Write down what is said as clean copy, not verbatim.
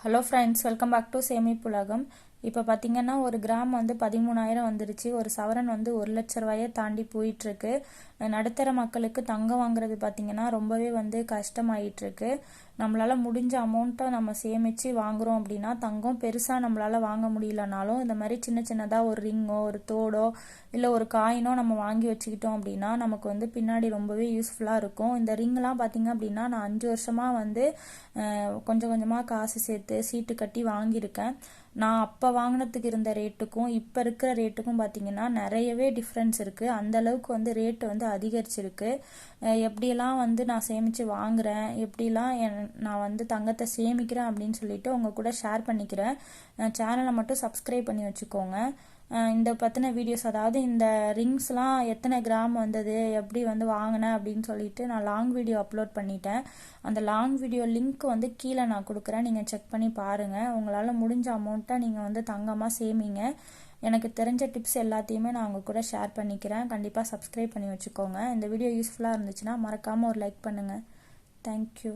Hello friends, welcome back to சேமிப்புலகம். இப்போ பார்த்தீங்கன்னா ஒரு கிராம் வந்து 13,000 வந்துருச்சு. ஒரு சவரன் வந்து 1,00,000 ரூபாயை தாண்டி போயிட்டுருக்கு. நடுத்தர மக்களுக்கு தங்கம் வாங்குறது பார்த்தீங்கன்னா ரொம்பவே வந்து கஷ்டமாயிட்டுருக்கு. நம்மளால் முடிஞ்ச அமௌண்ட்டை நம்ம சேமித்து வாங்குகிறோம் அப்படின்னா தங்கம் பெருசாக நம்மளால் வாங்க முடியலனாலும் இந்த மாதிரி சின்ன சின்னதாக ஒரு ரிங்கோ ஒரு தோடோ இல்லை ஒரு காயினோ நம்ம வாங்கி வச்சுக்கிட்டோம் அப்படின்னா நமக்கு வந்து பின்னாடி ரொம்பவே யூஸ்ஃபுல்லாக இருக்கும். இந்த ரிங்லாம் பார்த்தீங்க அப்படின்னா நான் 5 வருஷமாக வந்து கொஞ்சம் கொஞ்சமாக காசு சேர்த்து சீட்டு கட்டி வாங்கியிருக்கேன். நான் அப்போ வாங்கினதுக்கு இருந்த ரேட்டுக்கும் இப்போ இருக்கிற ரேட்டுக்கும் பார்த்தீங்கன்னா நிறையவே டிஃப்ரென்ஸ் இருக்குது. அந்தளவுக்கு வந்து ரேட்டு வந்து அதிகரிச்சிருக்கு. எப்படியெல்லாம் வந்து நான் சேமித்து வாங்குகிறேன், எப்படிலாம் நான் வந்து தங்கத்தை சேமிக்கிறேன் அப்படின்னு சொல்லிட்டு உங்கள் கூட ஷேர் பண்ணிக்கிறேன். சேனலை மட்டும் சப்ஸ்கிரைப் பண்ணி வச்சுக்கோங்க. இந்த பற்றின வீடியோஸ், அதாவது இந்த ரிங்ஸ்லாம் எத்தனை கிராம் வந்தது, எப்படி வந்து வாங்கினேன் அப்படின்னு சொல்லிட்டு நான் லாங் வீடியோ அப்லோட் பண்ணிட்டேன். அந்த லாங் வீடியோ லிங்க் வந்து கீழே நான் கொடுக்குறேன், நீங்கள் செக் பண்ணி பாருங்கள். உங்களால் முடிஞ்ச அமௌண்ட்டை நீங்கள் வந்து தங்கமாக சேமிங்க. எனக்கு தெரிஞ்ச டிப்ஸ் எல்லாத்தையுமே நான் உங்கள் கூட ஷேர் பண்ணிக்கிறேன். கண்டிப்பாக சப்ஸ்கிரைப் பண்ணி வச்சுக்கோங்க. இந்த வீடியோ யூஸ்ஃபுல்லாக இருந்துச்சுன்னா மறக்காமல் ஒரு லைக் பண்ணுங்கள். தேங்க்யூ.